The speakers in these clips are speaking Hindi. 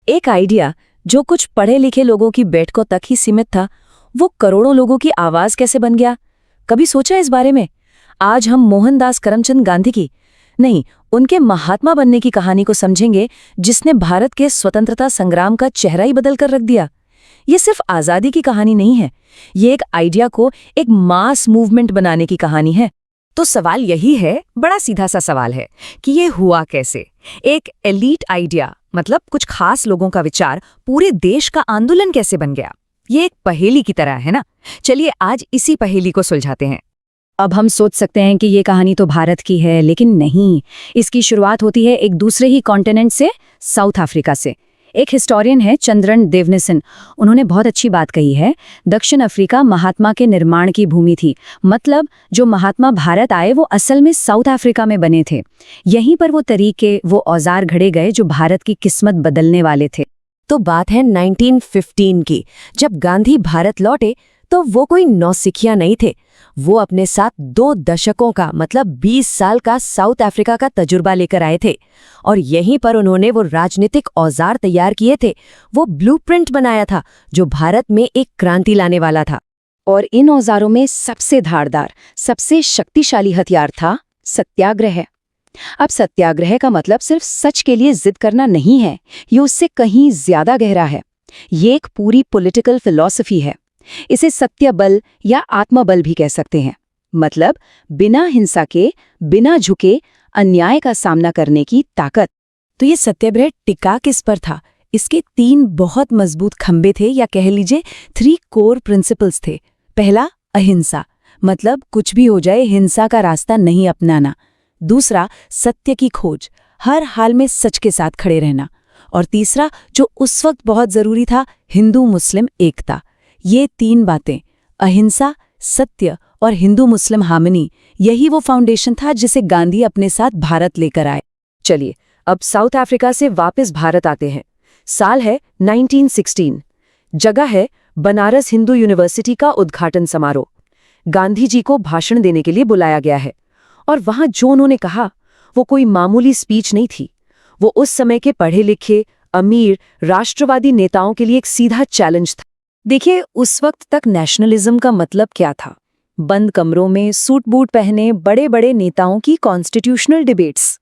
एक आइडिया जो कुछ पढ़े लिखे लोगों की बैठकों तक ही सीमित था, वो करोड़ों लोगों की आवाज कैसे बन गया? कभी सोचा इस बारे में? आज हम मोहनदास करमचंद गांधी की नहीं, उनके महात्मा बनने की कहानी को समझेंगे, जिसने भारत के स्वतंत्रता संग्राम का चेहरा ही बदल कर रख दिया। ये सिर्फ आजादी की कहानी नहीं है, ये एक आइडिया को एक मास मूवमेंट बनाने की कहानी है। तो सवाल यही है, बड़ा सीधा सा सवाल है कि ये हुआ कैसे? एक एलीट आइडिया, मतलब कुछ खास लोगों का विचार, पूरे देश का आंदोलन कैसे बन गया? ये एक पहेली की तरह है ना। चलिए आज इसी पहेली को सुलझाते हैं। अब हम सोच सकते हैं कि ये कहानी तो भारत की है, लेकिन नहीं। इसकी शुरुआत होती है एक दूसरे ही कॉन्टिनेंट से, साउथ अफ्रीका से। एक हिस्टोरियन है चंद्रन देवनिसन, उन्होंने बहुत अच्छी बात कही है। दक्षिण अफ्रीका महात्मा के निर्माण की भूमि थी, मतलब जो महात्मा भारत आए वो असल में साउथ अफ्रीका में बने थे। यहीं पर वो तरीके, वो औजार घड़े गए जो भारत की किस्मत बदलने वाले थे। तो बात है 1915 की, जब गांधी भारत लौटे तो वो कोई नौसिखिया नहीं थे। वो अपने साथ 2 दशकों का, मतलब 20 साल का साउथ अफ्रीका का तजुर्बा लेकर आए थे। और यहीं पर उन्होंने वो राजनीतिक औजार तैयार किए थे, वो ब्लूप्रिंट बनाया था जो भारत में एक क्रांति लाने वाला था। और इन औजारों में सबसे धारदार, सबसे शक्तिशाली हथियार था सत्याग्रह। अब सत्याग्रह का मतलब सिर्फ सच के लिए जिद करना नहीं है, ये उससे कहीं ज्यादा गहरा है। ये एक पूरी पॉलिटिकल फिलॉसफी है। इसे सत्य बल या आत्मबल भी कह सकते हैं, मतलब बिना हिंसा के, बिना झुके अन्याय का सामना करने की ताकत। तो ये सत्याग्रह टिका किस पर था? इसके 3 बहुत मजबूत खंबे थे, या कह लीजिए 3 कोर प्रिंसिपल्स थे। पहला, अहिंसा, मतलब कुछ भी हो जाए हिंसा का रास्ता नहीं अपनाना। दूसरा, सत्य की खोज, हर हाल में सच के साथ खड़े रहना। और तीसरा, जो उस वक्त बहुत जरूरी था, हिंदू मुस्लिम एकता। ये 3 बातें, अहिंसा, सत्य और हिंदू मुस्लिम हार्मनी, यही वो फाउंडेशन था जिसे गांधी अपने साथ भारत लेकर आए। चलिए अब साउथ अफ्रीका से वापस भारत आते हैं। साल है 1916, जगह है बनारस हिंदू यूनिवर्सिटी का उद्घाटन समारोह। गांधी जी को भाषण देने के लिए बुलाया गया है, और वहां जो उन्होंने कहा वो कोई मामूली स्पीच नहीं थी। वो उस समय के पढ़े लिखे, अमीर, राष्ट्रवादी नेताओं के लिए एक सीधा चैलेंज था। देखिए, उस वक्त तक नेशनलिज्म का मतलब क्या था? बंद कमरों में सूट बूट पहने बड़े बड़े नेताओं की कॉन्स्टिट्यूशनल डिबेट्स।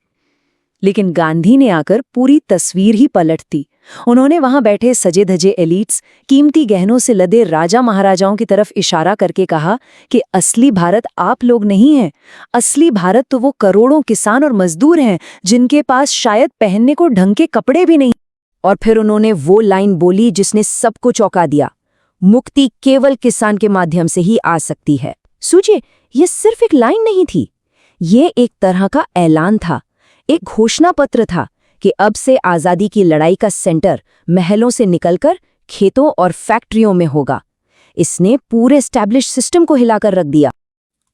लेकिन गांधी ने आकर पूरी तस्वीर ही पलट दी। उन्होंने वहां बैठे सजे धजे एलीट्स, कीमती गहनों से लदे राजा महाराजाओं की तरफ इशारा करके कहा कि असली भारत आप लोग नहीं हैं। असली भारत तो वो करोड़ों किसान और मजदूर हैं जिनके पास शायद पहनने को ढंग के कपड़े भी नहीं। और फिर उन्होंने वो लाइन बोली जिसने सबको चौंका दिया, मुक्ति केवल किसान के माध्यम से ही आ सकती है। सोचिए, ये सिर्फ एक लाइन नहीं थी, ये एक तरह का ऐलान था, एक घोषणा पत्र था कि अब से आजादी की लड़ाई का सेंटर महलों से निकलकर खेतों और फैक्ट्रियों में होगा। इसने पूरे एस्टैब्लिश सिस्टम को हिलाकर रख दिया।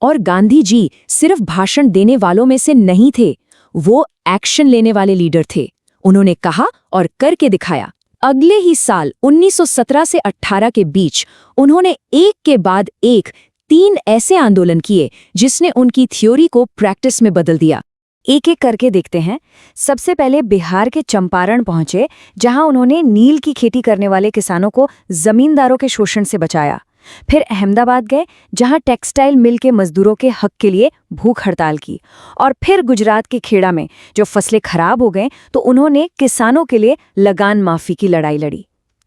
और गांधी जी सिर्फ भाषण देने वालों में से नहीं थे, वो एक्शन लेने वाले लीडर थे। उन्होंने कहा और करके दिखाया। अगले ही साल 1917 से 18 के बीच उन्होंने एक के बाद एक 3 ऐसे आंदोलन किए जिसने उनकी थ्योरी को प्रैक्टिस में बदल दिया। एक एक करके देखते हैं। सबसे पहले बिहार के चंपारण पहुंचे, जहां उन्होंने नील की खेती करने वाले किसानों को जमींदारों के शोषण से बचाया। फिर अहमदाबाद गए, जहां टेक्सटाइल मिल के मजदूरों के हक के लिए भूख हड़ताल की। और फिर गुजरात के खेड़ा में जो फसलें खराब हो गए तो उन्होंने किसानों के लिए लगान माफी की लड़ाई लड़ी।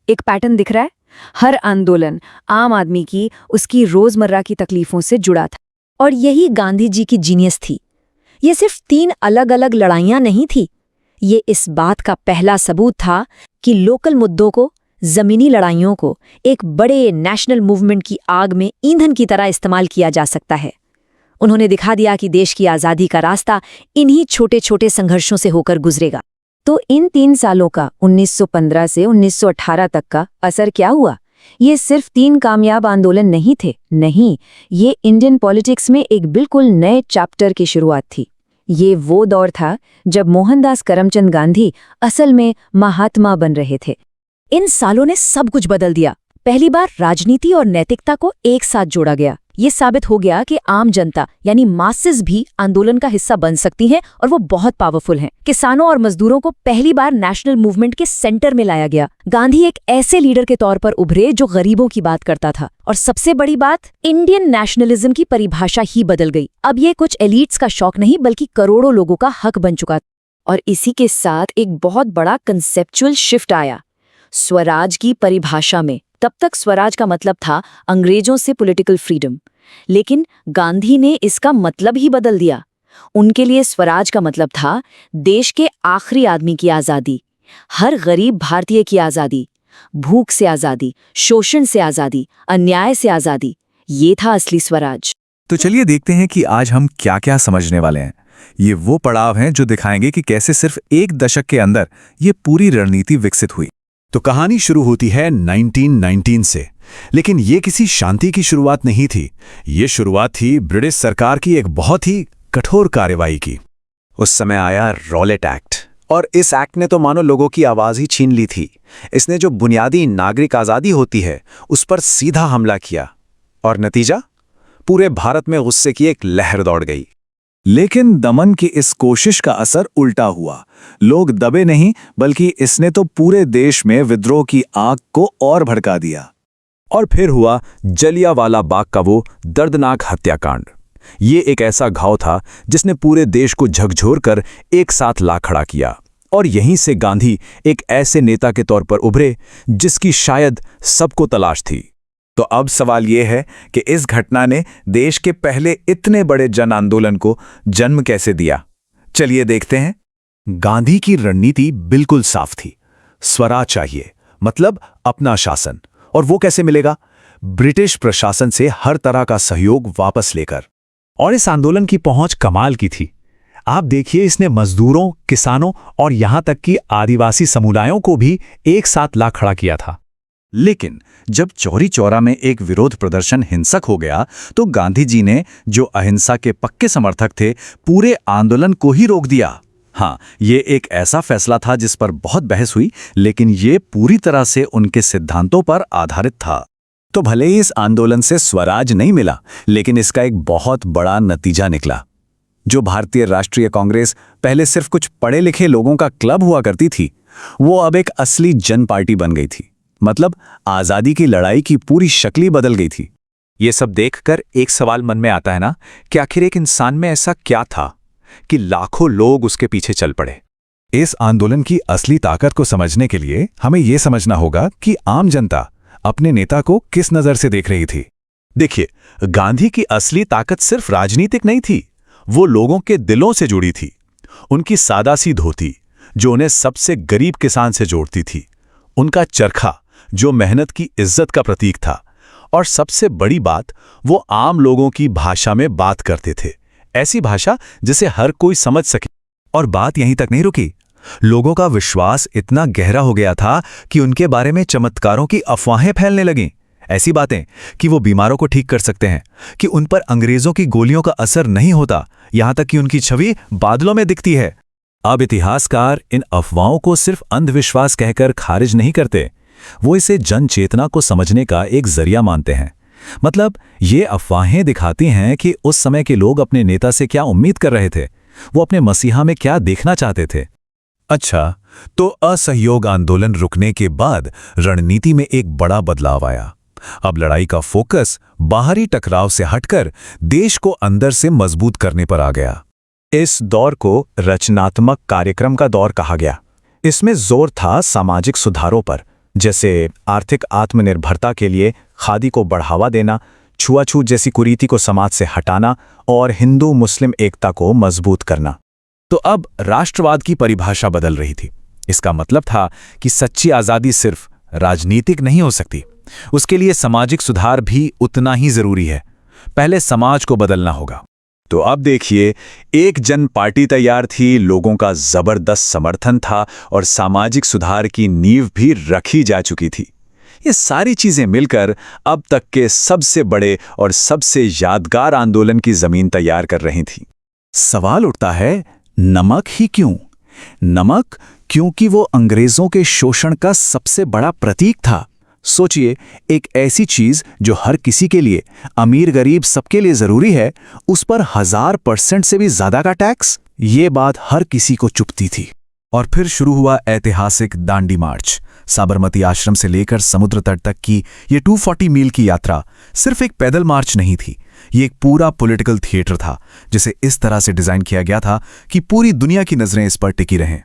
एक पैटर्न दिख रहा है, हर आंदोलन आम आदमी की, उसकी रोजमर्रा की तकलीफों से जुड़ा था। और यही गांधी जी की जीनियस थी। ये सिर्फ 3 अलग अलग लड़ाइयां नहीं थी, ये इस बात का पहला सबूत था कि लोकल मुद्दों को, जमीनी लड़ाइयों को एक बड़े नेशनल मूवमेंट की आग में ईंधन की तरह इस्तेमाल किया जा सकता है। उन्होंने दिखा दिया कि देश की आज़ादी का रास्ता इन्हीं छोटे छोटे संघर्षों से होकर गुजरेगा। तो इन 3 सालों का, 1915 से 1918 तक का असर क्या हुआ? ये सिर्फ 3 कामयाब आंदोलन नहीं थे, नहीं, ये इंडियन पॉलिटिक्स में एक बिल्कुल नए चैप्टर की शुरुआत थी। ये वो दौर था जब मोहनदास करमचंद गांधी असल में महात्मा बन रहे थे। इन सालों ने सब कुछ बदल दिया। पहली बार राजनीति और नैतिकता को एक साथ जोड़ा गया। ये साबित हो गया कि आम जनता यानी मासेस भी आंदोलन का हिस्सा बन सकती हैं और वो बहुत पावरफुल हैं। किसानों और मजदूरों को पहली बार नेशनल मूवमेंट के सेंटर में लाया गया। गांधी एक ऐसे लीडर के तौर पर उभरे जो गरीबों की बात करता था। और सबसे बड़ी बात, इंडियन नेशनलिज्म की परिभाषा ही बदल गई। अब ये कुछ एलिट्स का शौक नहीं बल्कि करोड़ों लोगों का हक बन चुका। और इसी के साथ एक बहुत बड़ा कंसेप्चुअल शिफ्ट आया स्वराज की परिभाषा में। तब तक स्वराज का मतलब था अंग्रेजों से पॉलिटिकल फ्रीडम, लेकिन गांधी ने इसका मतलब ही बदल दिया। उनके लिए स्वराज का मतलब था देश के आखिरी आदमी की आज़ादी, हर गरीब भारतीय की आज़ादी, भूख से आज़ादी, शोषण से आज़ादी, अन्याय से आज़ादी। ये था असली स्वराज। तो चलिए देखते हैं कि आज हम क्या क्या समझने वाले हैं। ये वो पड़ाव हैं जो दिखाएंगे कि कैसे सिर्फ एक दशक के अंदर ये पूरी रणनीति विकसित हुई। तो कहानी शुरू होती है 1919 से, लेकिन ये किसी शांति की शुरुआत नहीं थी। ये शुरुआत थी ब्रिटिश सरकार की एक बहुत ही कठोर कार्रवाई की। उस समय आया रॉलेट एक्ट, और इस एक्ट ने तो मानो लोगों की आवाज़ ही छीन ली थी। इसने जो बुनियादी नागरिक आज़ादी होती है उस पर सीधा हमला किया, और नतीजा, पूरे भारत में गुस्से की एक लहर दौड़ गई। लेकिन दमन की इस कोशिश का असर उल्टा हुआ। लोग दबे नहीं, बल्कि इसने तो पूरे देश में विद्रोह की आग को और भड़का दिया। और फिर हुआ जलियांवाला बाग का वो दर्दनाक हत्याकांड। ये एक ऐसा घाव था जिसने पूरे देश को झकझोर कर एक साथ ला खड़ा किया। और यहीं से गांधी एक ऐसे नेता के तौर पर उभरे जिसकी शायद सबको तलाश थी। तो अब सवाल ये है कि इस घटना ने देश के पहले इतने बड़े जन आंदोलन को जन्म कैसे दिया। चलिए देखते हैं। गांधी की रणनीति बिल्कुल साफ थी। स्वराज चाहिए, मतलब अपना शासन। और वो कैसे मिलेगा? ब्रिटिश प्रशासन से हर तरह का सहयोग वापस लेकर। और इस आंदोलन की पहुंच कमाल की थी। आप देखिए, इसने मजदूरों, किसानों और यहां तक कि आदिवासी समुदायों को भी एक साथ ला खड़ा किया था। लेकिन जब चौरी चौरा में एक विरोध प्रदर्शन हिंसक हो गया तो गांधी जी ने, जो अहिंसा के पक्के समर्थक थे, पूरे आंदोलन को ही रोक दिया। हाँ, ये एक ऐसा फैसला था जिस पर बहुत बहस हुई, लेकिन ये पूरी तरह से उनके सिद्धांतों पर आधारित था। तो भले ही इस आंदोलन से स्वराज नहीं मिला, लेकिन इसका एक बहुत बड़ा नतीजा निकला। जो भारतीय राष्ट्रीय कांग्रेस पहले सिर्फ कुछ पढ़े लिखे लोगों का क्लब हुआ करती थी, वो अब एक असली जन पार्टी बन गई थी। मतलब आजादी की लड़ाई की पूरी शक्ल ही बदल गई थी। ये सब देखकर एक सवाल मन में आता है ना, कि आखिर एक इंसान में ऐसा क्या था कि लाखों लोग उसके पीछे चल पड़े। इस आंदोलन की असली ताकत को समझने के लिए हमें यह समझना होगा कि आम जनता अपने नेता को किस नजर से देख रही थी। देखिए, गांधी की असली ताकत सिर्फ राजनीतिक नहीं थी, वो लोगों के दिलों से जुड़ी थी। उनकी सादा सी धोती, जो उन्हें सबसे गरीब किसान से जोड़ती थी, उनका चरखा, जो मेहनत की इज्जत का प्रतीक था, और सबसे बड़ी बात, वो आम लोगों की भाषा में बात करते थे, ऐसी भाषा जिसे हर कोई समझ सके। और बात यहीं तक नहीं रुकी। लोगों का विश्वास इतना गहरा हो गया था कि उनके बारे में चमत्कारों की अफवाहें फैलने लगीं। ऐसी बातें कि वो बीमारों को ठीक कर सकते हैं, कि उन पर अंग्रेजों की गोलियों का असर नहीं होता, यहां तक कि उनकी छवि बादलों में दिखती है। अब इतिहासकार इन अफवाहों को सिर्फ अंधविश्वास कहकर खारिज नहीं करते, वो इसे जन चेतना को समझने का एक जरिया मानते हैं। मतलब ये अफवाहें दिखाती हैं कि उस समय के लोग अपने नेता से क्या उम्मीद कर रहे थे, वो अपने मसीहा में क्या देखना चाहते थे। अच्छा, तो असहयोग आंदोलन रुकने के बाद रणनीति में एक बड़ा बदलाव आया। अब लड़ाई का फोकस बाहरी टकराव से हटकर देश को अंदर से मजबूत करने पर आ गया। इस दौर को रचनात्मक कार्यक्रम का दौर कहा गया। इसमें जोर था सामाजिक सुधारों पर, जैसे आर्थिक आत्मनिर्भरता के लिए खादी को बढ़ावा देना, छुआछूत जैसी कुरीति को समाज से हटाना और हिंदू मुस्लिम एकता को मजबूत करना। तो अब राष्ट्रवाद की परिभाषा बदल रही थी। इसका मतलब था कि सच्ची आज़ादी सिर्फ राजनीतिक नहीं हो सकती, उसके लिए सामाजिक सुधार भी उतना ही जरूरी है। पहले समाज को बदलना होगा। तो अब देखिए, एक जन पार्टी तैयार थी, लोगों का जबरदस्त समर्थन था और सामाजिक सुधार की नींव भी रखी जा चुकी थी। ये सारी चीजें मिलकर अब तक के सबसे बड़े और सबसे यादगार आंदोलन की जमीन तैयार कर रही थी। सवाल उठता है, नमक ही क्यों? नमक क्योंकि वो अंग्रेजों के शोषण का सबसे बड़ा प्रतीक था। सोचिए, एक ऐसी चीज जो हर किसी के लिए, अमीर गरीब सबके लिए जरूरी है, उस पर 1000% से भी ज्यादा का टैक्स। ये बात हर किसी को चुभती थी। और फिर शुरू हुआ ऐतिहासिक दांडी मार्च। साबरमती आश्रम से लेकर समुद्र तट तक की ये 240 मील की यात्रा सिर्फ एक पैदल मार्च नहीं थी, ये एक पूरा पॉलिटिकल थिएटर था, जिसे इस तरह से डिजाइन किया गया था कि पूरी दुनिया की नजरें इस पर टिकी रहें।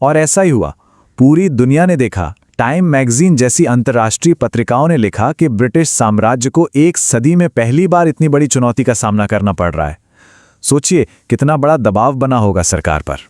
और ऐसा ही हुआ। पूरी दुनिया ने देखा। टाइम मैगजीन जैसी अंतर्राष्ट्रीय पत्रिकाओं ने लिखा कि ब्रिटिश साम्राज्य को एक सदी में पहली बार इतनी बड़ी चुनौती का सामना करना पड़ रहा है। सोचिए कितना बड़ा दबाव बना होगा सरकार पर।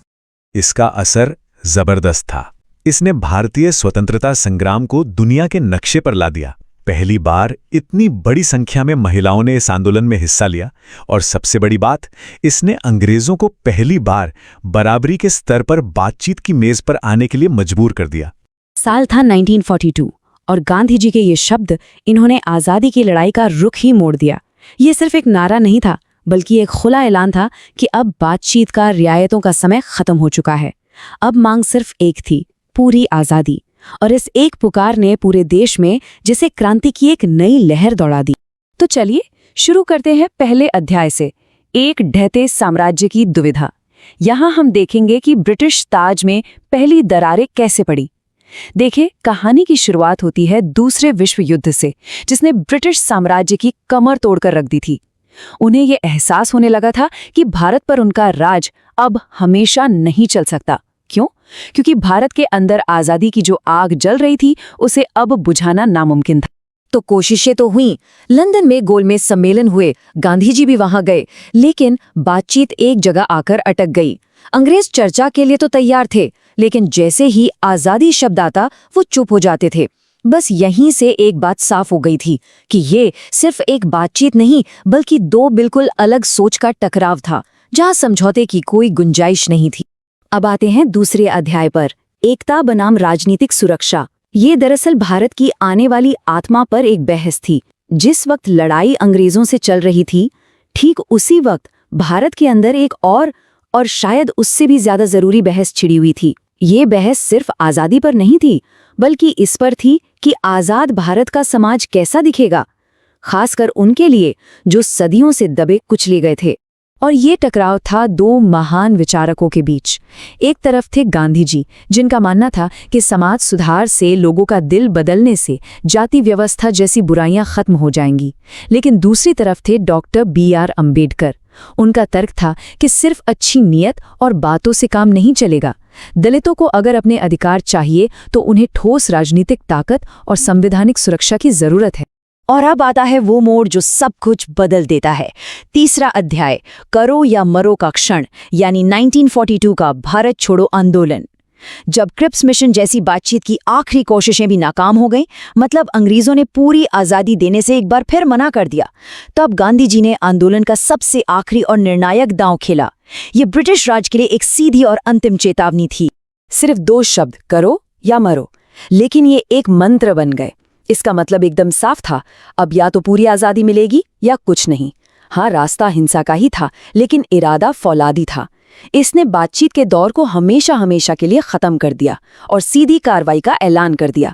इसका असर जबरदस्त था। इसने भारतीय स्वतंत्रता संग्राम को दुनिया के नक्शे पर ला दिया। पहली बार इतनी बड़ी संख्या में महिलाओं ने इस आंदोलन में हिस्सा लिया, और सबसे बड़ी बात, इसने अंग्रेजों को पहली बार बराबरी के स्तर पर बातचीत की मेज पर आने के लिए मजबूर कर दिया। साल था 1942 और गांधी जी के ये शब्द, इन्होंने आज़ादी की लड़ाई का रुख ही मोड़ दिया। ये सिर्फ एक नारा नहीं था, बल्कि एक खुला ऐलान था कि अब बातचीत का, रियायतों का समय खत्म हो चुका है। अब मांग सिर्फ एक थी, पूरी आज़ादी। और इस एक पुकार ने पूरे देश में जैसे क्रांति की एक नई लहर दौड़ा दी। तो चलिए शुरू करते हैं पहले अध्याय से, एक ढहते साम्राज्य की दुविधा। यहाँ हम देखेंगे कि ब्रिटिश ताज में पहली दरारें कैसे पड़ी। देखिए, कहानी की शुरुआत होती है दूसरे विश्व युद्ध से, जिसने ब्रिटिश साम्राज्य की कमर तोड़कर रख दी थी। उन्हें यह एहसास होने लगा था कि भारत पर उनका राज अब हमेशा नहीं चल सकता। क्यों? क्योंकि भारत के अंदर आज़ादी की जो आग जल रही थी, उसे अब बुझाना नामुमकिन था। तो कोशिशें तो हुई, लंदन में गोलमेज सम्मेलन हुए, गांधी जी भी वहां गए, लेकिन बातचीत एक जगह आकर अटक गई। अंग्रेज चर्चा के लिए तो तैयार थे, लेकिन जैसे ही आज़ादी शब्द आता, वो चुप हो जाते थे। बस यहीं से एक बात साफ हो गई थी कि ये सिर्फ एक बातचीत नहीं, बल्कि दो बिल्कुल अलग सोच का टकराव था, जहां समझौते की कोई गुंजाइश नहीं थी। अब आते हैं दूसरे अध्याय पर, एकता बनाम राजनीतिक सुरक्षा। ये दरअसल भारत की आने वाली आत्मा पर एक बहस थी। जिस वक्त लड़ाई अंग्रेजों से चल रही थी, ठीक उसी वक्त भारत के अंदर एक और शायद उससे भी ज्यादा जरूरी बहस छिड़ी हुई थी। ये बहस सिर्फ आज़ादी पर नहीं थी, बल्कि इस पर थी कि आज़ाद भारत का समाज कैसा दिखेगा, खासकर उनके लिए जो सदियों से दबे कुचले गए थे। और ये टकराव था दो महान विचारकों के बीच। एक तरफ थे गांधी जी, जिनका मानना था कि समाज सुधार से, लोगों का दिल बदलने से जाति व्यवस्था जैसी बुराइयां खत्म हो जाएंगी। लेकिन दूसरी तरफ थे डॉक्टर B.R. अम्बेडकर। उनका तर्क था कि सिर्फ अच्छी नीयत और बातों से काम नहीं चलेगा। दलितों को अगर अपने अधिकार चाहिए तो उन्हें ठोस राजनीतिक ताकत और संवैधानिक सुरक्षा की जरूरत है। और अब आता है वो मोड़ जो सब कुछ बदल देता है। तीसरा अध्याय, करो या मरो का क्षण, यानी 1942 का भारत छोड़ो आंदोलन। जब क्रिप्स मिशन जैसी बातचीत की आखिरी कोशिशें भी नाकाम हो गईं, मतलब अंग्रेजों ने पूरी आज़ादी देने से एक बार फिर मना कर दिया, तब गांधी जी ने आंदोलन का सबसे आखिरी और निर्णायक दांव खेला। ये ब्रिटिश राज के लिए एक सीधी और अंतिम चेतावनी थी। सिर्फ दो शब्द, करो या मरो, लेकिन ये एक मंत्र बन गए। इसका मतलब एकदम साफ था, अब या तो पूरी आज़ादी मिलेगी या कुछ नहीं। हाँ, रास्ता हिंसा का ही था, लेकिन इरादा फौलादी था। इसने बातचीत के दौर को हमेशा हमेशा के लिए खत्म कर दिया और सीधी कार्रवाई का ऐलान कर दिया।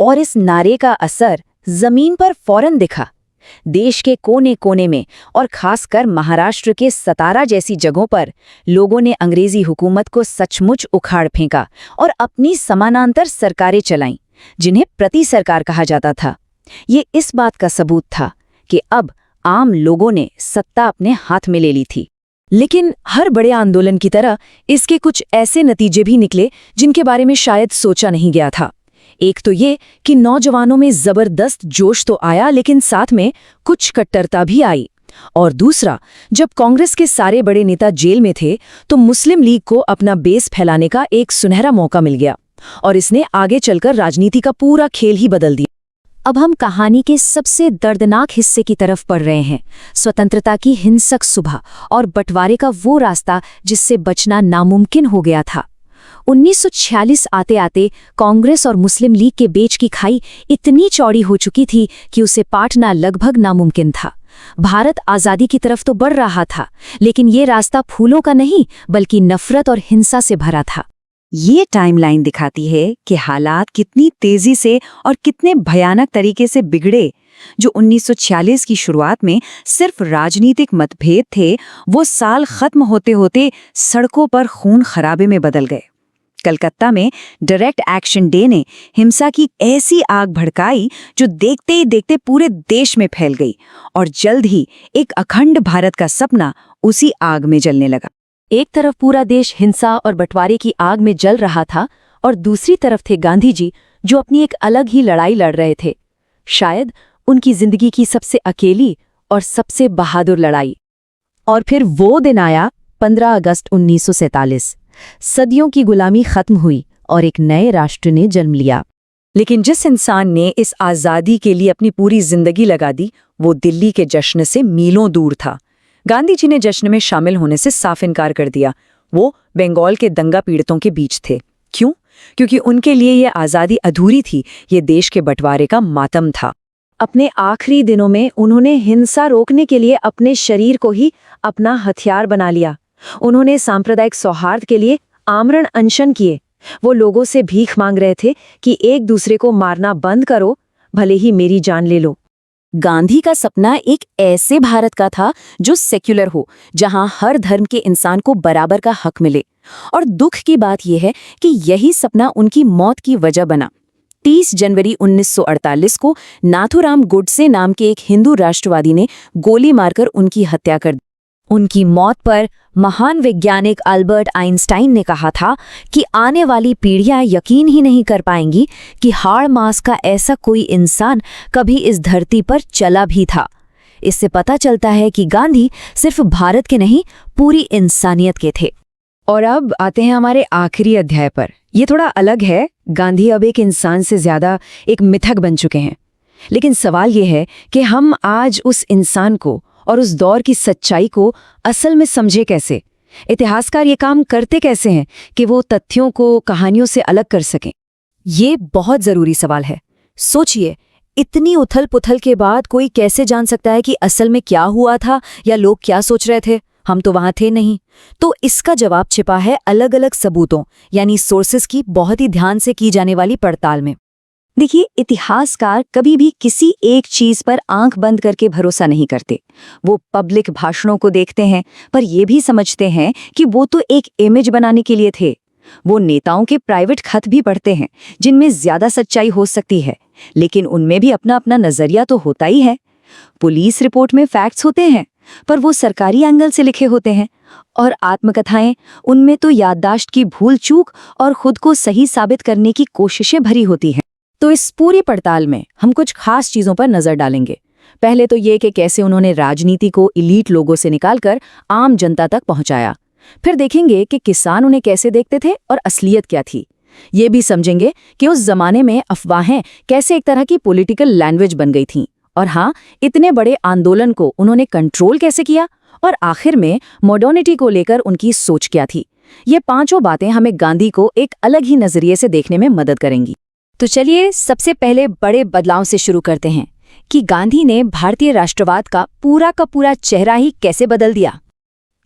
और इस नारे का असर जमीन पर फौरन दिखा। देश के कोने कोने में और खासकर महाराष्ट्र के सतारा जैसी जगहों पर लोगों ने अंग्रेजी हुकूमत को सचमुच उखाड़ फेंका और अपनी समानांतर सरकारें चलाईं, जिन्हें प्रति सरकार कहा जाता था। ये इस बात का सबूत था कि अब आम लोगों ने सत्ता अपने हाथ में ले ली थी। लेकिन हर बड़े आंदोलन की तरह इसके कुछ ऐसे नतीजे भी निकले जिनके बारे में शायद सोचा नहीं गया था। एक तो ये कि नौजवानों में जबरदस्त जोश तो आया, लेकिन साथ में कुछ कट्टरता भी आई। और दूसरा, जब कांग्रेस के सारे बड़े नेता जेल में थे, तो मुस्लिम लीग को अपना बेस फैलाने का एक सुनहरा मौका मिल गया और इसने आगे चलकर राजनीति का पूरा खेल ही बदल दिया। अब हम कहानी के सबसे दर्दनाक हिस्से की तरफ बढ़ रहे हैं, स्वतंत्रता की हिंसक सुबह और बंटवारे का वो रास्ता जिससे बचना नामुमकिन हो गया था। 1946 आते आते कांग्रेस और मुस्लिम लीग के बीच की खाई इतनी चौड़ी हो चुकी थी कि उसे पाटना लगभग नामुमकिन था। भारत आज़ादी की तरफ तो बढ़ रहा था, लेकिन ये रास्ता फूलों का नहीं बल्कि नफरत और हिंसा से भरा था। ये टाइमलाइन दिखाती है कि हालात कितनी तेजी से और कितने भयानक तरीके से बिगड़े। जो 1946 की शुरुआत में सिर्फ राजनीतिक मतभेद थे, वो साल खत्म होते होते सड़कों पर खून खराबे में बदल गए। कलकत्ता में डायरेक्ट एक्शन डे ने हिंसा की ऐसी आग भड़काई जो देखते ही देखते पूरे देश में फैल गई, और जल्द ही एक अखंड भारत का सपना उसी आग में जलने लगा। एक तरफ पूरा देश हिंसा और बंटवारे की आग में जल रहा था, और दूसरी तरफ थे गांधी जी, जो अपनी एक अलग ही लड़ाई लड़ रहे थे। शायद उनकी जिंदगी की सबसे अकेली और सबसे बहादुर लड़ाई। और फिर वो दिन आया, 15 अगस्त 1947। सदियों की गुलामी खत्म हुई और एक नए राष्ट्र ने जन्म लिया। लेकिन जिस इंसान ने इस आज़ादी के लिए अपनी पूरी जिंदगी लगा दी, वो दिल्ली के जश्न से मीलों दूर था। गांधी जी ने जश्न में शामिल होने से साफ इनकार कर दिया। वो बंगाल के दंगा पीड़ितों के बीच थे। क्यों? क्योंकि उनके लिए ये आज़ादी अधूरी थी, ये देश के बंटवारे का मातम था। अपने आखिरी दिनों में उन्होंने हिंसा रोकने के लिए अपने शरीर को ही अपना हथियार बना लिया। उन्होंने सांप्रदायिक सौहार्द के लिए आमरण अनशन किए। वो लोगों से भीख मांग रहे थे कि एक दूसरे को मारना बंद करो, भले ही मेरी जान ले लो। गांधी का सपना एक ऐसे भारत का था जो सेक्युलर हो, जहां हर धर्म के इंसान को बराबर का हक मिले। और दुख की बात यह है कि यही सपना उनकी मौत की वजह बना। 30 जनवरी 1948 को नाथूराम गोडसे नाम के एक हिंदू राष्ट्रवादी ने गोली मारकर उनकी हत्या कर दी। उनकी मौत पर महान वैज्ञानिक अल्बर्ट आइंस्टाइन ने कहा था कि आने वाली पीढ़ियां यकीन ही नहीं कर पाएंगी कि हाड़ मांस का ऐसा कोई इंसान कभी इस धरती पर चला भी था। इससे पता चलता है कि गांधी सिर्फ भारत के नहीं, पूरी इंसानियत के थे। और अब आते हैं हमारे आखिरी अध्याय पर। ये थोड़ा अलग है। गांधी अब एक इंसान से ज्यादा एक मिथक बन चुके हैं। लेकिन सवाल ये है कि हम आज उस इंसान को और उस दौर की सच्चाई को असल में समझे कैसे? इतिहासकार ये काम करते कैसे हैं कि वो तथ्यों को कहानियों से अलग कर सकें? ये बहुत जरूरी सवाल है। सोचिए, इतनी उथल पुथल के बाद कोई कैसे जान सकता है कि असल में क्या हुआ था या लोग क्या सोच रहे थे? हम तो वहां थे नहीं। तो इसका जवाब छिपा है अलग अलग सबूतों, यानी सोर्सेस की बहुत ही ध्यान से की जाने वाली पड़ताल में। देखिए, इतिहासकार कभी भी किसी एक चीज पर आंख बंद करके भरोसा नहीं करते। वो पब्लिक भाषणों को देखते हैं, पर ये भी समझते हैं कि वो तो एक इमेज बनाने के लिए थे। वो नेताओं के प्राइवेट खत भी पढ़ते हैं, जिनमें ज्यादा सच्चाई हो सकती है, लेकिन उनमें भी अपना अपना नजरिया तो होता ही है। पुलिस रिपोर्ट में फैक्ट्स होते हैं, पर वो सरकारी एंगल से लिखे होते हैं। और आत्मकथाएं, उनमें तो याददाश्त की भूल चूक और खुद को सही साबित करने की कोशिशें भरी होती हैं। तो इस पूरी पड़ताल में हम कुछ खास चीजों पर नजर डालेंगे। पहले तो ये कि कैसे उन्होंने राजनीति को इलीट लोगों से निकालकर आम जनता तक पहुंचाया। फिर देखेंगे कि किसान उन्हें कैसे देखते थे और असलियत क्या थी। ये भी समझेंगे कि उस जमाने में अफवाहें कैसे एक तरह की पॉलिटिकल लैंग्वेज बन गई थीं। और हाँ, इतने बड़े आंदोलन को उन्होंने कंट्रोल कैसे किया। और आखिर में मॉडर्निटी को लेकर उनकी सोच क्या थी। ये पांचों बातें हमें गांधी को एक अलग ही नजरिए से देखने में मदद करेंगी। तो चलिए सबसे पहले बड़े बदलाव से शुरू करते हैं कि गांधी ने भारतीय राष्ट्रवाद का पूरा चेहरा ही कैसे बदल दिया।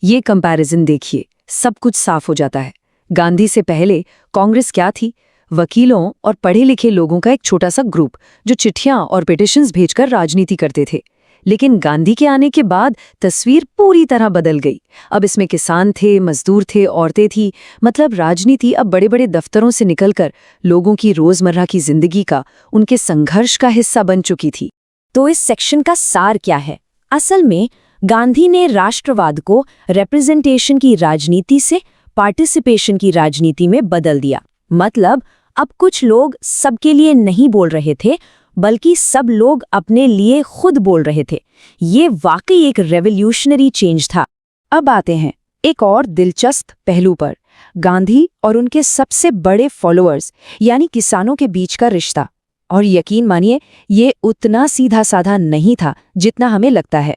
ये कंपैरिजन देखिए, सब कुछ साफ हो जाता है। गांधी से पहले कांग्रेस क्या थी? वकीलों और पढ़े लिखे लोगों का एक छोटा सा ग्रुप जो चिट्ठियां और पिटिशंस भेजकर राजनीति करते थे। लेकिन गांधी के आने के बाद तस्वीर पूरी तरह बदल गई। अब इसमें किसान थे, मजदूर थे, औरतें थी। मतलब राजनीति अब बड़े बड़े दफ्तरों से निकलकर लोगों की रोजमर्रा की जिंदगी का, उनके संघर्ष का हिस्सा बन चुकी थी। तो इस सेक्शन का सार क्या है? असल में गांधी ने राष्ट्रवाद को रिप्रेजेंटेशन की राजनीति से पार्टिसिपेशन की राजनीति में बदल दिया। मतलब अब कुछ लोग सबके लिए नहीं बोल रहे थे, बल्कि सब लोग अपने लिए खुद बोल रहे थे। ये वाकई एक रेवोल्यूशनरी चेंज था। अब आते हैं एक और दिलचस्प पहलू पर, गांधी और उनके सबसे बड़े फॉलोअर्स यानी किसानों के बीच का रिश्ता। और यकीन मानिए, ये उतना सीधा साधा नहीं था जितना हमें लगता है।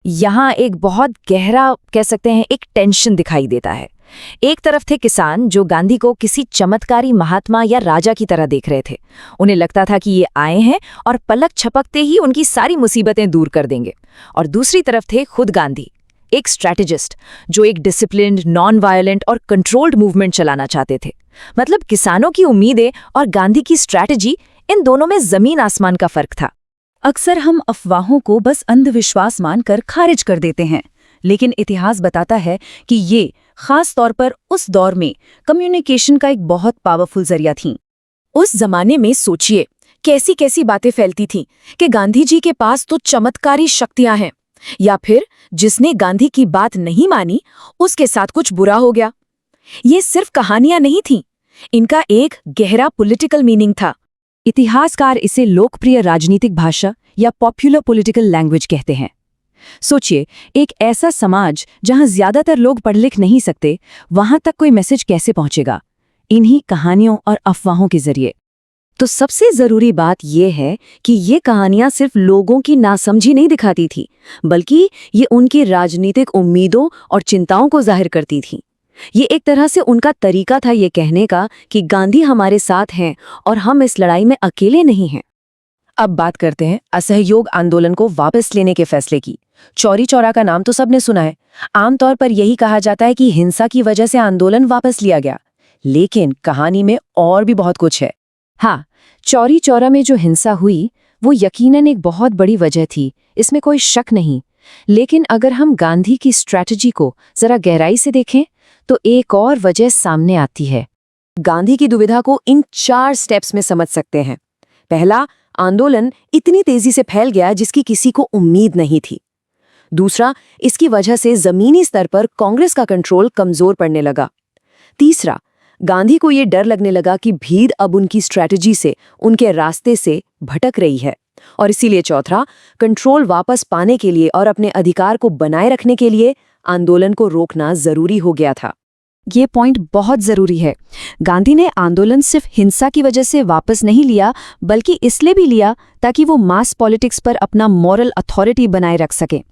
यहाँ एक बहुत गहरा, कह सकते हैं, एक टेंशन दिखाई देता है। एक तरफ थे किसान जो गांधी को किसी चमत्कारी महात्मा या राजा की तरह देख रहे थे। उन्हें लगता था कि ये आए हैं और पलक झपकते ही उनकी सारी मुसीबतें दूर कर देंगे। और दूसरी तरफ थे खुद गांधी, एक स्ट्रैटेजिस्ट जो एक डिसिप्लिन्ड, नॉन वायलेंट और कंट्रोल्ड मूवमेंट चलाना चाहते थे। मतलब किसानों की उम्मीदें और गांधी की स्ट्रैटेजी, इन दोनों में जमीन आसमान का फर्क था। अक्सर हम अफवाहों को बस अंधविश्वास मानकर खारिज कर देते हैं, लेकिन इतिहास बताता है कि ये खास तौर पर उस दौर में कम्युनिकेशन का एक बहुत पावरफुल जरिया थी। उस जमाने में सोचिए कैसी कैसी बातें फैलती थीं कि गांधी जी के पास तो चमत्कारी शक्तियां हैं, या फिर जिसने गांधी की बात नहीं मानी उसके साथ कुछ बुरा हो गया। ये सिर्फ कहानियां नहीं थीं, इनका एक गहरा पॉलिटिकल मीनिंग था। इतिहासकार इसे लोकप्रिय राजनीतिक भाषा या पॉपुलर पॉलिटिकल लैंग्वेज कहते हैं। सोचिए, एक ऐसा समाज जहां ज्यादातर लोग पढ़ लिख नहीं सकते, वहां तक कोई मैसेज कैसे पहुंचेगा? इन्हीं कहानियों और अफवाहों के जरिए। तो सबसे जरूरी बात यह है कि ये कहानियां सिर्फ लोगों की नासमझी नहीं दिखाती थी, बल्कि ये उनकी राजनीतिक उम्मीदों और चिंताओं को जाहिर करती थी। ये एक तरह से उनका तरीका था ये कहने का कि गांधी हमारे साथ हैं और हम इस लड़ाई में अकेले नहीं हैं। अब बात करते हैं असहयोग आंदोलन को वापस लेने के फैसले की। चौरी चौरा का नाम तो सबने सुना है। आमतौर पर यही कहा जाता है कि हिंसा की वजह से आंदोलन वापस लिया गया, लेकिन कहानी में और भी बहुत कुछ है। हाँ, चौरी चौरा में जो हिंसा हुई वो यकीनन एक बहुत बड़ी वजह थी, इसमें कोई शक नहीं। लेकिन अगर हम गांधी की स्ट्रैटेजी को जरा गहराई से देखें तो एक और वजह सामने आती है। गांधी की दुविधा को इन 4 स्टेप्स में समझ सकते हैं। पहला, आंदोलन इतनी तेजी से फैल गया जिसकी किसी को उम्मीद नहीं थी। दूसरा, इसकी वजह से जमीनी स्तर पर कांग्रेस का कंट्रोल कमजोर पड़ने लगा। तीसरा, गांधी को ये डर लगने लगा कि भीड़ अब उनकी स्ट्रैटेजी से, उनके रास्ते से भटक रही है। और इसीलिए चौथा, कंट्रोल वापस पाने के लिए और अपने अधिकार को बनाए रखने के लिए आंदोलन को रोकना जरूरी हो गया था। ये पॉइंट बहुत जरूरी है। गांधी ने आंदोलन सिर्फ हिंसा की वजह से वापस नहीं लिया, बल्कि इसलिए भी लिया ताकि वो मास पॉलिटिक्स पर अपना मॉरल अथॉरिटी बनाए रख सके।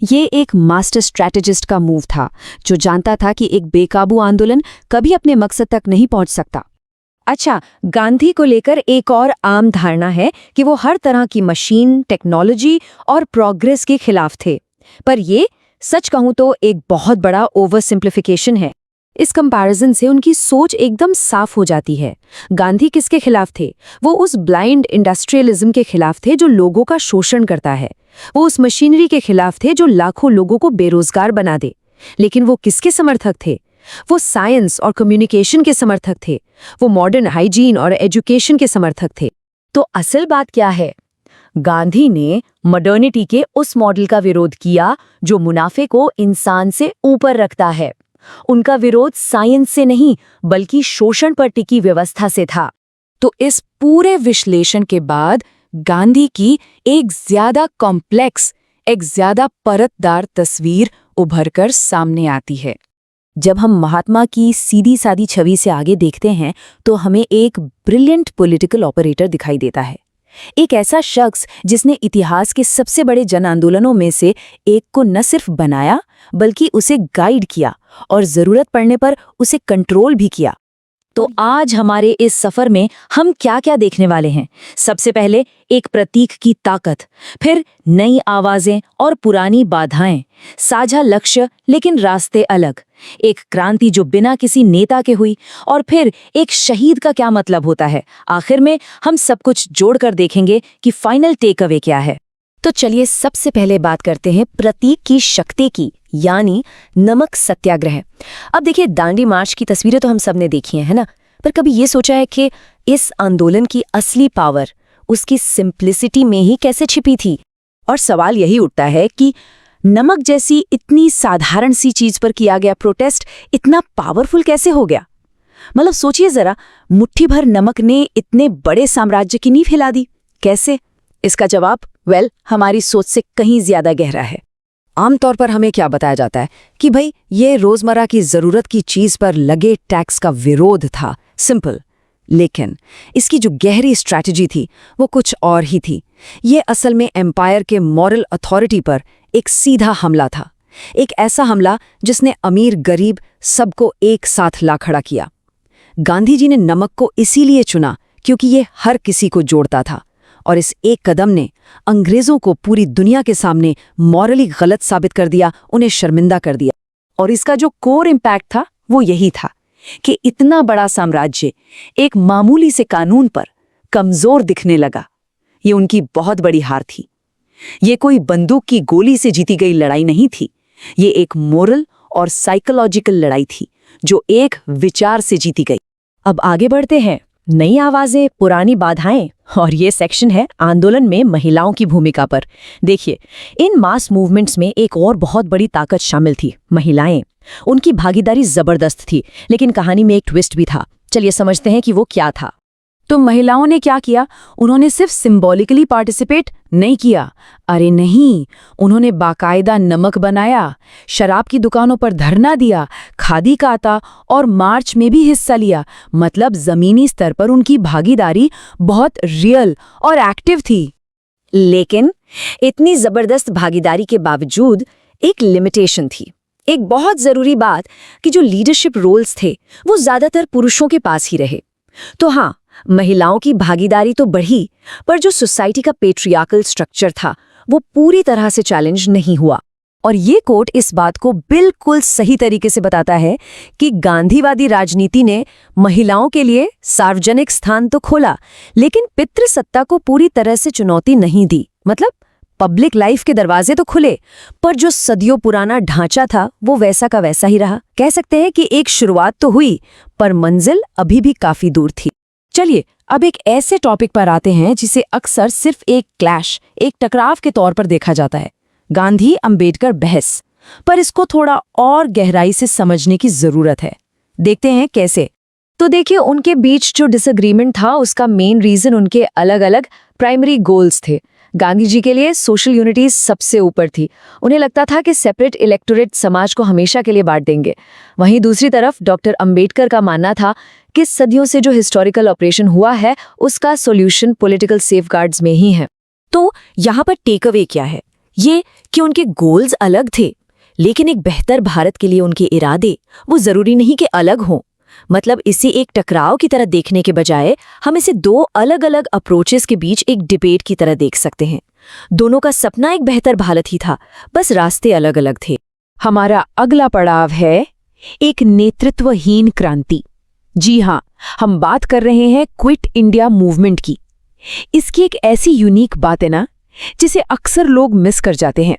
ये एक मास्टर स्ट्रैटेजिस्ट का मूव था, जो जानता था कि एक बेकाबू आंदोलन कभी अपने मकसद तक नहीं पहुंच सकता। अच्छा, गांधी को लेकर एक और आम धारणा है कि वो हर तरह की मशीन, टेक्नोलॉजी और प्रोग्रेस के खिलाफ थे। पर ये सच कहूं तो एक बहुत बड़ा ओवर सिंप्लीफिकेशन है। इस कंपैरिजन से उनकी सोच एकदम साफ हो जाती है। गांधी किसके खिलाफ थे? वो उस ब्लाइंड इंडस्ट्रियलिज्म के खिलाफ थे जो लोगों का शोषण करता है। वो उस मशीनरी के खिलाफ थे जो लाखों लोगों को बेरोजगार बना दे। लेकिन वो किसके समर्थक थे? वो साइंस और कम्युनिकेशन के समर्थक थे। वो मॉडर्न हाइजीन और एजुकेशन के समर्थक थे। तो असल बात क्या है? गांधी ने मॉडर्निटी के उस मॉडल का विरोध किया जो मुनाफे को इंसान से ऊपर रखता है। उनका विरोध साइंस से नहीं, बल्कि शोषण पर टिकी व्यवस्था से था। तो इस पूरे विश्लेषण के बाद गांधी की एक ज्यादा कॉम्प्लेक्स, एक ज्यादा परतदार तस्वीर उभरकर सामने आती है। जब हम महात्मा की सीधी सादी छवि से आगे देखते हैं तो हमें एक ब्रिलियंट पॉलिटिकल ऑपरेटर दिखाई देता है। एक ऐसा शख्स जिसने इतिहास के सबसे बड़े जन आंदोलनों में से एक को न सिर्फ बनाया, बल्कि उसे गाइड किया और जरूरत पड़ने पर उसे कंट्रोल भी किया। तो आज हमारे इस सफर में हम क्या क्या देखने वाले हैं? सबसे पहले एक प्रतीक की ताकत, फिर नई आवाजें और पुरानी बाधाएं, साझा लक्ष्य लेकिन रास्ते अलग, एक क्रांति जो बिना किसी नेता के हुई, और फिर एक शहीद का क्या मतलब होता है। आखिर में हम सब कुछ जोड़कर देखेंगे कि फाइनल टेक अवे क्या है। तो चलिए सबसे पहले बात करते हैं प्रतीक की शक्ति की, यानी नमक सत्याग्रह। अब देखिए, दांडी मार्च की तस्वीरें तो हम सब ने देखी हैं, है ना? पर कभी ये सोचा है कि इस आंदोलन की असली पावर उसकी सिंप्लिसिटी में ही कैसे छिपी थी? और सवाल यही उठता है कि नमक जैसी इतनी साधारण सी चीज पर किया गया प्रोटेस्ट इतना पावरफुल कैसे हो गया? मतलब सोचिए जरा, मुट्ठी भर नमक ने इतने बड़े साम्राज्य की नींव हिला दी। कैसे? इसका जवाब हमारी सोच से कहीं ज्यादा गहरा है। आमतौर पर हमें क्या बताया जाता है कि भाई ये रोजमर्रा की जरूरत की चीज पर लगे टैक्स का विरोध था, सिंपल। लेकिन इसकी जो गहरी स्ट्रैटेजी थी वो कुछ और ही थी। ये असल में एम्पायर के मॉरल अथॉरिटी पर एक सीधा हमला था, एक ऐसा हमला जिसने अमीर गरीब सबको एक साथ ला खड़ा किया। गांधी जी ने नमक को इसीलिए चुना क्योंकि ये हर किसी को जोड़ता था, और इस एक कदम ने अंग्रेजों को पूरी दुनिया के सामने मॉरली गलत साबित कर दिया, उन्हें शर्मिंदा कर दिया। और इसका जो कोर इम्पैक्ट था वो यही था कि इतना बड़ा साम्राज्य एक मामूली से कानून पर कमजोर दिखने लगा। ये उनकी बहुत बड़ी हार थी। ये कोई बंदूक की गोली से जीती गई लड़ाई नहीं थी। ये एक मोरल और साइकोलॉजिकल लड़ाई थी जो एक विचार से जीती गई। अब आगे बढ़ते हैं। नई आवाजें, पुरानी बाधाएं, और ये सेक्शन है आंदोलन में महिलाओं की भूमिका पर। देखिए, इन मास मूवमेंट्स में एक और बहुत बड़ी ताकत शामिल थी, महिलाएं। उनकी भागीदारी जबरदस्त थी, लेकिन कहानी में एक ट्विस्ट भी था। चलिए समझते हैं कि वो क्या था। तो महिलाओं ने क्या किया? उन्होंने सिर्फ सिंबॉलिकली पार्टिसिपेट नहीं किया। अरे नहीं, उन्होंने बाकायदा नमक बनाया, शराब की दुकानों पर धरना दिया, खादी काता और मार्च में भी हिस्सा लिया। मतलब जमीनी स्तर पर उनकी भागीदारी बहुत रियल और एक्टिव थी। लेकिन इतनी जबरदस्त भागीदारी के बावजूद एक लिमिटेशन थी। एक बहुत जरूरी बात कि जो लीडरशिप रोल्स थे वो ज्यादातर पुरुषों के पास ही रहे। तो हाँ, महिलाओं की भागीदारी तो बढ़ी, पर जो सोसाइटी का पेट्रियार्कल स्ट्रक्चर था वो पूरी तरह से चैलेंज नहीं हुआ। और ये कोट इस बात को बिल्कुल सही तरीके से बताता है कि गांधीवादी राजनीति ने महिलाओं के लिए सार्वजनिक स्थान तो खोला, लेकिन पितृसत्ता को पूरी तरह से चुनौती नहीं दी। मतलब पब्लिक लाइफ के दरवाजे तो खुले, पर जो सदियों पुराना ढांचा था वो वैसा का वैसा ही रहा। कह सकते हैं कि एक शुरुआत तो हुई, पर मंजिल अभी भी काफी दूर थी। चलिए अब एक ऐसे टॉपिक पर आते हैं जिसे अक्सर सिर्फ एक क्लैश, एक टकराव के तौर पर देखा जाता है, गांधी अंबेडकर बहस। पर इसको थोड़ा और गहराई से समझने की जरूरत है। देखते हैं कैसे। तो देखिए, उनके बीच जो डिसएग्रीमेंट था उसका मेन रीजन उनके अलग अलग प्राइमरी गोल्स थे। गांधी जी के लिए सोशल यूनिटी सबसे ऊपर थी। उन्हें लगता था कि सेपरेट इलेक्टोरेट समाज को हमेशा के लिए बांट देंगे। वहीं दूसरी तरफ डॉक्टर अंबेडकर का मानना था कि सदियों से जो हिस्टोरिकल ऑपरेशन हुआ है उसका सॉल्यूशन पॉलिटिकल सेफगार्ड्स में ही है। तो यहाँ पर टेक अवे क्या है? ये कि उनके गोल्स अलग थे, लेकिन एक बेहतर भारत के लिए उनके इरादे वो जरूरी नहीं कि अलग हों। मतलब इसे एक टकराव की तरह देखने के बजाय हम इसे दो अलग अलग अप्रोचेस के बीच एक डिबेट की तरह देख सकते हैं। दोनों का सपना एक बेहतर भारत ही था, बस रास्ते अलग अलग थे। हमारा अगला पड़ाव है एक नेतृत्वहीन क्रांति। जी हाँ, हम बात कर रहे हैं क्विट इंडिया मूवमेंट की। इसकी एक ऐसी यूनिक बात है ना, जिसे अक्सर लोग मिस कर जाते हैं,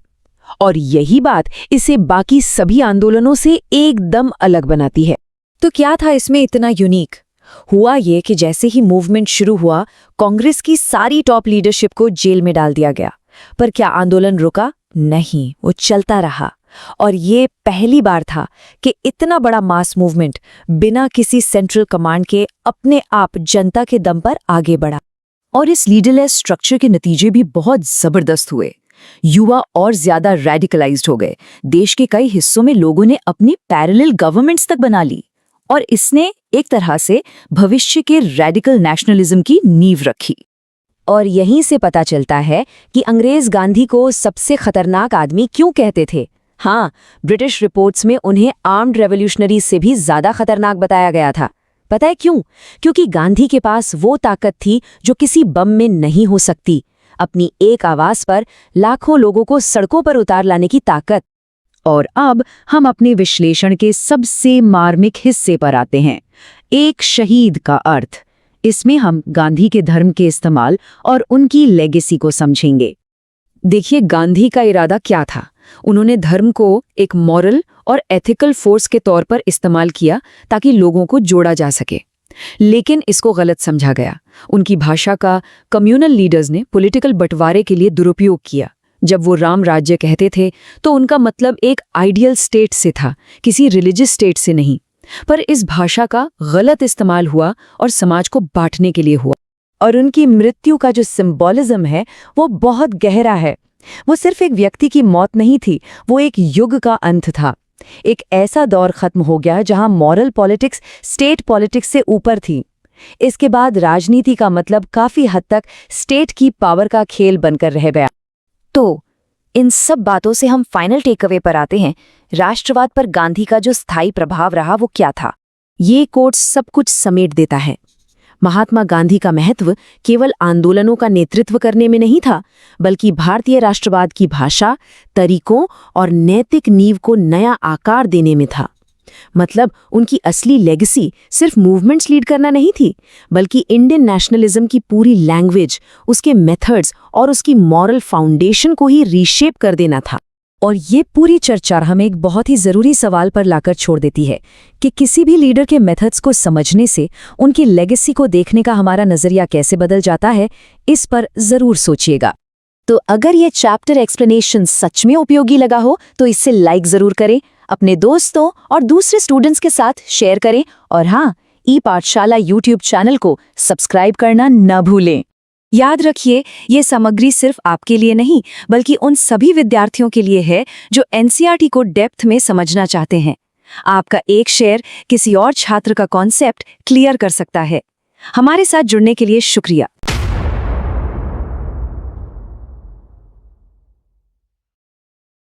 और यही बात इसे बाकी सभी आंदोलनों से एकदम अलग बनाती है। तो क्या था इसमें इतना यूनिक? हुआ ये कि जैसे ही मूवमेंट शुरू हुआ, कांग्रेस की सारी टॉप लीडरशिप को जेल में डाल दिया गया। पर क्या आंदोलन रुका? नहीं, वो चलता रहा। और ये पहली बार था कि इतना बड़ा मास मूवमेंट बिना किसी सेंट्रल कमांड के अपने आप जनता के दम पर आगे बढ़ा। और इस लीडरलेस स्ट्रक्चर के नतीजे भी बहुत जबरदस्त हुए। युवा और ज्यादा रेडिकलाइज्ड हो गए। देश के कई हिस्सों में लोगों ने अपनी पैरेलल गवर्नमेंट्स तक बना ली, और इसने एक तरह से भविष्य के रेडिकल नेशनलिज्म की नींव रखी। और यहीं से पता चलता है कि अंग्रेज गांधी को सबसे खतरनाक आदमी क्यों कहते थे। हाँ, ब्रिटिश रिपोर्ट्स में उन्हें आर्म्ड रेवोल्यूशनरी से भी ज्यादा खतरनाक बताया गया था। पता है क्यों? क्योंकि गांधी के पास वो ताकत थी जो किसी बम में नहीं हो सकती। अपनी एक आवाज पर लाखों लोगों को सड़कों पर उतार लाने की ताकत। और अब हम अपने विश्लेषण के सबसे मार्मिक हिस्से पर आते हैं, एक शहीद का अर्थ। इसमें हम गांधी के धर्म के इस्तेमाल और उनकी लेगेसी को समझेंगे। देखिए, गांधी का इरादा क्या था? उन्होंने धर्म को एक मॉरल और एथिकल फोर्स के तौर पर इस्तेमाल किया ताकि लोगों को जोड़ा जा सके। लेकिन इसको गलत समझा गया। उनकी भाषा का कम्युनल लीडर्स ने पॉलिटिकल बंटवारे के लिए दुरुपयोग किया। जब वो राम राज्य कहते थे तो उनका मतलब एक आइडियल स्टेट से था, किसी रिलीजियस स्टेट से नहीं। पर इस भाषा का गलत इस्तेमाल हुआ और समाज को बांटने के लिए हुआ। और उनकी मृत्यु का जो सिंबॉलिज्म है वो बहुत गहरा है। वो सिर्फ एक व्यक्ति की मौत नहीं थी, वो एक युग का अंत था। एक ऐसा दौर खत्म हो गया जहां मॉरल पॉलिटिक्स स्टेट पॉलिटिक्स से ऊपर थी। इसके बाद राजनीति का मतलब काफी हद तक स्टेट की पावर का खेल बनकर रह गया। तो इन सब बातों से हम फाइनल टेकअवे पर आते हैं। राष्ट्रवाद पर गांधी का जो स्थायी प्रभाव रहा वो क्या था? ये कोट सब कुछ समेट देता है। महात्मा गांधी का महत्व केवल आंदोलनों का नेतृत्व करने में नहीं था, बल्कि भारतीय राष्ट्रवाद की भाषा, तरीकों और नैतिक नींव को नया आकार देने में था। मतलब उनकी असली लेगेसी सिर्फ मूवमेंट्स लीड करना नहीं थी, बल्कि इंडियन नेशनलिज्म की पूरी लैंग्वेज, उसके मेथड्स और उसकी मॉरल फाउंडेशन को ही रीशेप कर देना था। और ये पूरी चर्चा हमें एक बहुत ही ज़रूरी सवाल पर लाकर छोड़ देती है कि किसी भी लीडर के मेथड्स को समझने से उनकी लेगेसी को देखने का हमारा नज़रिया कैसे बदल जाता है, इस पर ज़रूर सोचिएगा। तो अगर ये चैप्टर एक्सप्लेनेशन सच में उपयोगी लगा हो तो इसे लाइक ज़रूर करें, अपने दोस्तों और दूसरे स्टूडेंट्स के साथ शेयर करें, और हाँ, ई पाठशाला यूट्यूब चैनल को सब्सक्राइब करना न भूलें। याद रखिए, ये सामग्री सिर्फ आपके लिए नहीं, बल्कि उन सभी विद्यार्थियों के लिए है जो एनसीईआरटी को डेप्थ में समझना चाहते हैं। आपका एक शेयर किसी और छात्र का कॉन्सेप्ट क्लियर कर सकता है। हमारे साथ जुड़ने के लिए शुक्रिया।